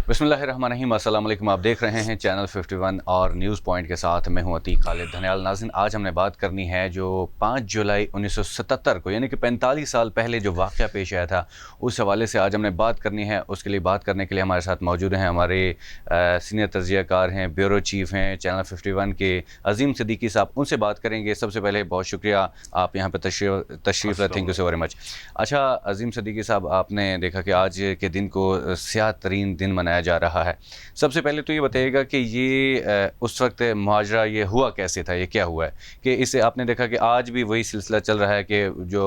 बिस्मिल्लाहिर्रहमानिर्रहीम। अस्सलाम वालेकुम। आप देख रहे हैं चैनल 51 और न्यूज़ पॉइंट के साथ मैं हूं अतीक खालिद धनियाल। नाज़रीन, आज हमने बात करनी है जो 5 जुलाई 1977 को यानी कि 45 साल पहले जो वाक़या पेश आया था, उस हवाले से आज हमने बात करनी है। उसके लिए बात करने के लिए हमारे साथ मौजूद हैं हमारे सीनियर तज्ज़ियाकार हैं, ब्यूरो चीफ़ हैं चैनल 51 के अज़ीम सिद्दीकी साहब। उनसे बात करेंगे। सबसे पहले बहुत शुक्रिया आप यहाँ पर तशरीफ़ लाए, thank you so very much. अच्छा अज़ीम सिद्दीकी साहब, आपने देखा कि आज के दिन को स्याह तरीन दिन मनाया जा रहा है। सबसे पहले तो ये बताइएगा कि ये उस वक्त मुहाजरा ये हुआ कैसे था, ये क्या हुआ है कि इसे आपने देखा कि आज भी वही सिलसिला चल रहा है कि जो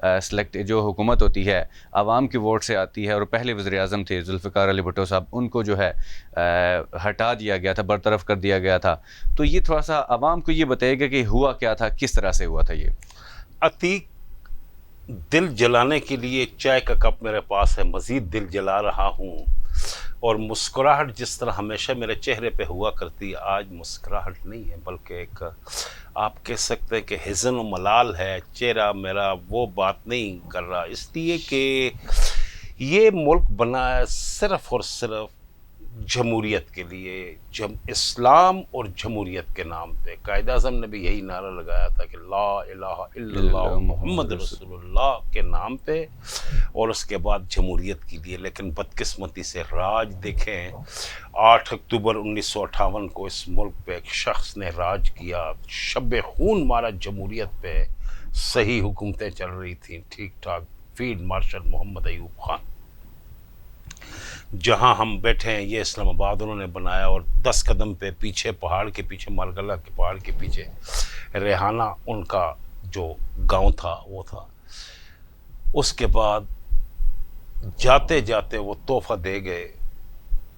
सेलेक्ट जो हुकूमत होती है आवाम के वोट से आती है, और पहले वज़ीर आज़म थे जुल्फ़िकार अली भुट्टो साहब, उनको जो है हटा दिया गया था, बरतरफ कर दिया गया था। तो ये थोड़ा सा आवाम को ये बताइएगा कि हुआ क्या था, किस तरह से हुआ था ये। अतीक, दिल जलाने के लिए चाय का कप मेरे पास है, मज़ीद दिल जला रहा हूँ। और मुस्कुराहट जिस तरह हमेशा मेरे चेहरे पे हुआ करती है, आज मुस्कुराहट नहीं है बल्कि एक आप कह सकते हैं कि हिज़न और मलाल है। चेहरा मेरा वो बात नहीं कर रहा, इसलिए कि ये मुल्क बना है सिर्फ़ और सिर्फ जमहूरियत के लिए, इस्लाम और जमहूरियत के नाम पे। कायद आज़म ने भी यही नारा लगाया था कि ला इलाहा इल्लल्लाह मुहम्मद रसूलुल्लाह के नाम पे, और उसके बाद जमहूरियत के लिए। लेकिन बदकिस्मती से राज देखें, 8 अक्टूबर 1958 को इस मुल्क पे एक शख्स ने राज किया, शब खून मारा जमहूरियत पे। सही हुकूमतें चल रही थी ठीक ठाक, फील्ड मार्शल मोहम्मद अयूब खान। जहां हम बैठे हैं ये इस्लामाबाद उन्होंने बनाया, और 10 कदम पे पीछे पहाड़ के पीछे, मालगला के पहाड़ के पीछे रेहाना उनका जो गांव था वो था। उसके बाद जाते जाते वो तोहफा दे गए।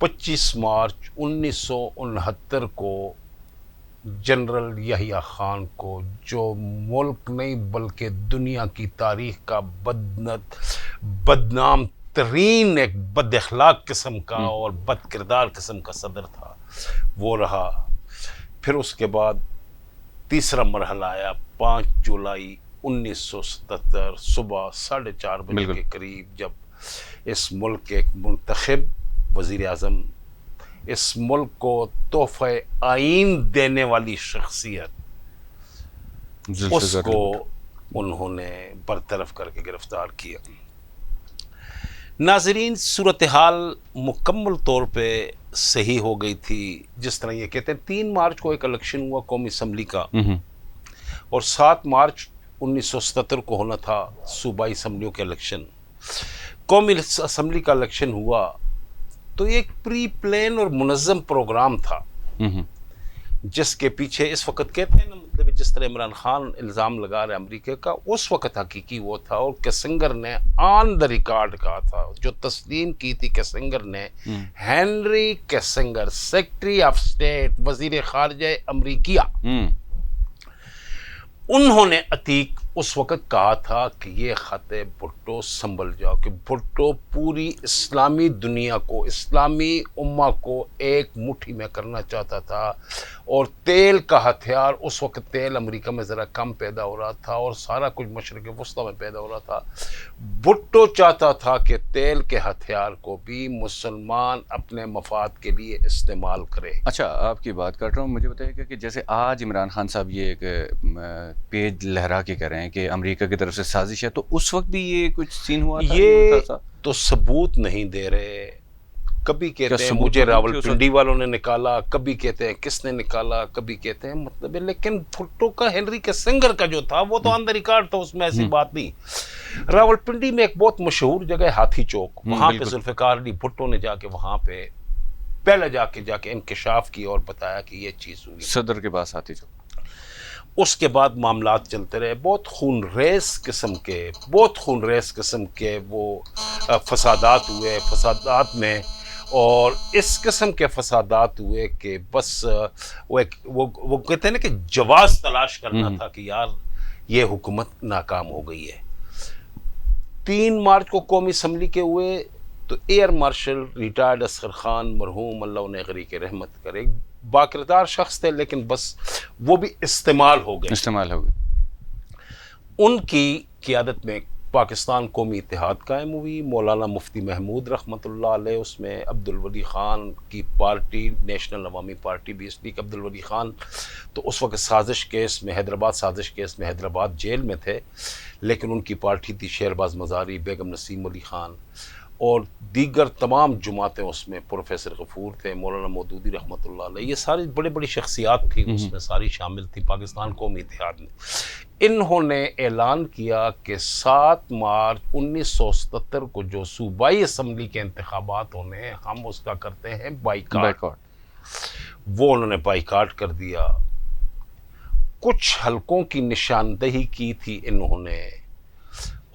25 मार्च 1969 को जनरल याहिया खान को, जो मुल्क नहीं बल्कि दुनिया की तारीख का बदनाम तरीन एक बद अखलाक किस्म का और बद किरदार किस्म का सदर था, वो रहा। फिर उसके बाद तीसरा मरहला आया 5 जुलाई 1977 सुबह 4:30 बजे के करीब, जब इस मुल्क के एक मुंतखब वज़ीर आज़म, इस मुल्क को तोहफ़े आईन देने वाली शख्सियत, उसको उन्होंने बरतरफ करके गिरफ्तार किया। नाज़रीन, सूरत हाल मुकम्मल तौर पे सही हो गई थी। जिस तरह ये कहते हैं 3 मार्च को एक इलेक्शन हुआ कौमी असम्बली का, और 7 मार्च 1977 को होना था सूबाई असम्बलियों के इलेक्शन। कौमी असम्बली का इलेक्शन हुआ तो एक प्री प्लान और मुनज़्ज़म प्रोग्राम था, जिसके पीछे इस वक्त कहते हैं ना, मतलब जिस तरह इमरान खान इल्ज़ाम लगा रहे अमेरिका का, उस वक्त हकीकी वो था। और किसिंगर ने ऑन द रिकॉर्ड कहा था, जो तस्लीम की थी किसिंगर ने, Henry Kissinger, secretary of state, वज़ीर ख़ारिजा अमरीकिया, उन्होंने अतीक उस वक़्त कहा था कि ये ख़त भुट्टो संभल जाओ, कि भुट्टो पूरी इस्लामी दुनिया को, इस्लामी उम्मा को एक मुट्ठी में करना चाहता था। और तेल का हथियार, उस वक़्त तेल अमेरिका में ज़रा कम पैदा हो रहा था और सारा कुछ मशरिक़ वस्ता में पैदा हो रहा था। भुट्टो चाहता था कि तेल के हथियार को भी मुसलमान अपने मफाद के लिए इस्तेमाल करे। अच्छा, आपकी बात कर रहा हूँ, मुझे बताइएगा कि जैसे आज इमरान खान साहब ये एक पेज लहरा के कह रहे हैं कि अमेरिका की तरफ से साजिश है, तो उस वक्त भी ये कुछ सीन हुआ था? ये तो सबूत नहीं दे रहे। कभी कहते हैं मुझे रावलपिंडी वालों ने निकाला, कभी कहते हैं किसने निकाला, कभी कहते हैं मतलब है। लेकिन भुट्टो का, हेनरी किसिंगर का जो था वो तो ऑन द रिकॉर्ड था, उसमें ऐसी बात नहीं। रावलपिंडी में एक बहुत मशहूर जगह हाथी चौक, वहां पे जुल्फ़िकार अली भुट्टो ने जाके वहां पे पहले जाके इंकिशाफ किया और बताया कि ये चीज़ हुई सदर के पास हाथी चौक। उसके बाद मामलात चलते रहे, बहुत खूनरेज़ किस्म के वो फसादात हुए। फसादात में, और इस किस्म के फसादात हुए कि बस वो कहते हैं ना कि जवाज़ तलाश करना था कि यार ये हुकूमत नाकाम हो गई है। 3 मार्च को कौमी असम्बली के हुए तो air marshal retired Asghar Khan मरहूम, अल्लाह उन्हें गरीक रहमत करे, बाकिरदार शख्स थे, लेकिन बस वो भी इस्तेमाल हो गए। उनकी क़यादत में پاکستان قومی اتحاد قائم ہوئی، مولانا مفتی محمود رحمۃ اللہ علیہ اس میں، عبدالولی خان کی پارٹی نیشنل عوامی پارٹی بھی، اس لیے کہ عبدالولی خان تو اس وقت سازش کیس میں، حیدرآباد سازش کیس میں حیدرآباد جیل میں تھے، لیکن ان کی پارٹی تھی شہرباز مزاری، بیگم نسیم علی خان اور دیگر تمام جماعتیں اس میں، پروفیسر غفور تھے، مولانا مودودی رحمۃ اللہ علیہ، یہ ساری بڑی بڑی شخصیات تھیں اس میں، ساری شامل تھی پاکستان قومی اتحاد میں۔ انہوں نے اعلان کیا کہ 7 مارچ 1977 کو جو صوبائی اسمبلی کے انتخابات ہونے ہیں ہم اس کا کرتے ہیں بائیکاٹ۔ وہ انہوں نے بائیکاٹ کر دیا۔ کچھ حلقوں کی نشاندہی کی تھی انہوں نے،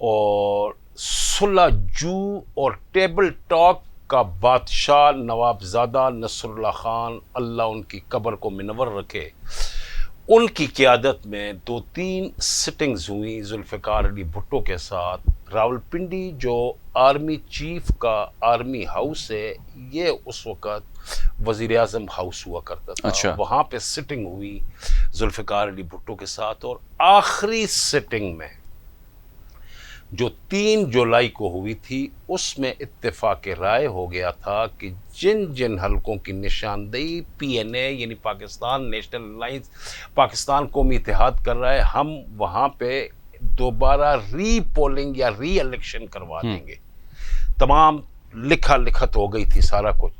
اور صلح جو اور ٹیبل ٹاک کا بادشاہ نوابزادہ نصر اللہ خان، اللہ ان کی قبر کو منور رکھے، ان کی قیادت میں 2-3 سٹنگز ہوئیں ذوالفقار علی بھٹو کے ساتھ۔ راولپنڈی جو آرمی چیف کا آرمی ہاؤس ہے، یہ اس وقت وزیر اعظم ہاؤس ہوا کرتا تھا۔ اچھا۔ وہاں پہ سٹنگ ہوئی ذوالفقار علی بھٹو کے ساتھ، اور آخری سٹنگ میں جو 3 جولائی کو ہوئی تھی اس میں اتفاق رائے ہو گیا تھا کہ جن جن حلقوں کی نشاندہی پی این اے یعنی پاکستان نیشنل الائنس، پاکستان قومی اتحاد کر رہا ہے، ہم وہاں پہ دوبارہ ری پولنگ یا ری الیکشن کروا دیں گے۔ تمام لکھا لکھت ہو گئی تھی سارا کچھ۔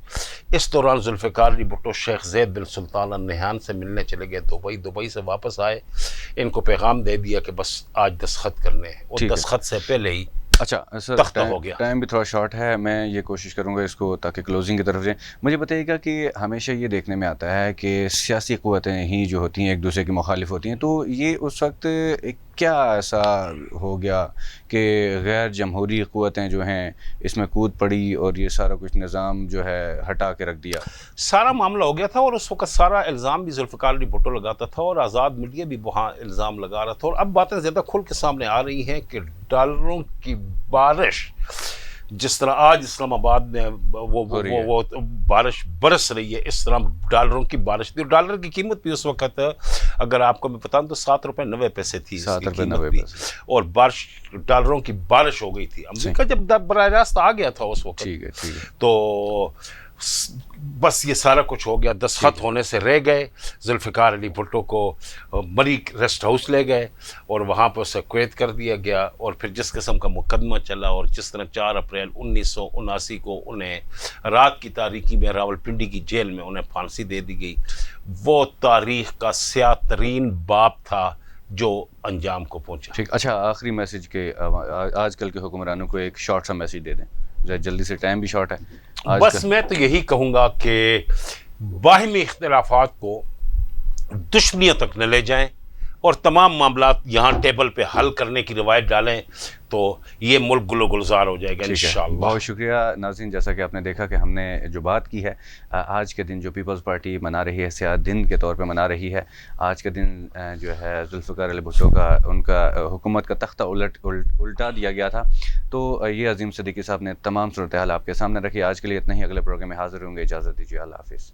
اس دوران ذوالفقار علی بھٹو شیخ زید بن سلطان ال نہیان سے ملنے چلے گئے دبئی سے واپس آئے، ان کو پیغام دے دیا کہ بس آج دستخط کرنے ہیں، اور دستخط سے پہلے ہی اچھا سر، تختہ ہو گیا۔ ٹائم بھی تھوڑا شارٹ ہے، میں یہ کوشش کروں گا اس کو تاکہ کلوزنگ کی طرف جائیں۔ مجھے بتائیے گا کہ ہمیشہ یہ دیکھنے میں آتا ہے کہ سیاسی قوتیں ہی جو ہوتی ہیں ایک دوسرے کی مخالف ہوتی ہیں، تو یہ اس وقت کیا ایسا ہو گیا کہ غیر جمہوری قوتیں جو ہیں اس میں کود پڑی اور یہ سارا کچھ نظام جو ہے ہٹا کے رکھ دیا؟ سارا معاملہ ہو گیا تھا، اور اس وقت سارا الزام بھی ذوالفقار علی بھٹو لگاتا تھا، اور آزاد میڈیا بھی وہاں الزام لگا رہا تھا، اور اب باتیں زیادہ کھل کے سامنے آ رہی ہیں کہ ڈالروں کی بارش جس طرح آج اسلام آباد میں وہ بارش برس رہی ہے، اس طرح ڈالروں کی بارش تھی۔ ڈالر کی قیمت بھی اس وقت اگر آپ کو میں بتاؤں تو 7 روپے 90 پیسے تھی، 7 روپے 90 پیسے، اور بارش ڈالروں کی بارش ہو گئی تھی۔ امریکہ جب براہ راست آ گیا تھا اس وقت، ٹھیک ہے تو بس یہ سارا کچھ ہو گیا، دستخط ہونے سے رہ گئے۔ ذوالفقار علی بھٹو کو مری ریسٹ ہاؤس لے گئے اور وہاں پہ اسے قید کر دیا گیا، اور پھر جس قسم کا مقدمہ چلا، اور جس طرح 4 اپریل 1979 کو انہیں رات کی تاریکی میں راولپنڈی کی جیل میں انہیں پھانسی دے دی گئی، وہ تاریخ کا سیاہ ترین باب تھا جو انجام کو پہنچا۔ ٹھیک، اچھا آخری میسج کے آج کل کے حکمرانوں کو ایک شارٹ سا میسج دے دیں، جلدی سے، ٹائم بھی شارٹ ہے۔ بس میں تو یہی کہوں گا کہ باہمی اختلافات کو دشمنیوں تک نہ لے جائیں، اور تمام معاملات یہاں ٹیبل پہ حل کرنے کی روایت ڈالیں، تو یہ ملک گل و گلزار ہو جائے گا انشاءاللہ۔ بہت شکریہ ناظرین، جیسا کہ آپ نے دیکھا کہ ہم نے جو بات کی ہے، آج کے دن جو پیپلز پارٹی منا رہی ہے، سیاہ دن کے طور پہ منا رہی ہے، آج کے دن جو ہے ذوالفقار علی بھٹو کا ان کا حکومت کا تختہ الٹا دیا گیا تھا، تو یہ عظیم صدیقی صاحب نے تمام صورتحال آپ کے سامنے رکھی۔ آج کے لیے اتنا ہی، اگلے پروگرام میں حاضر ہوں گے، اجازت دیجیے، اللہ حافظ۔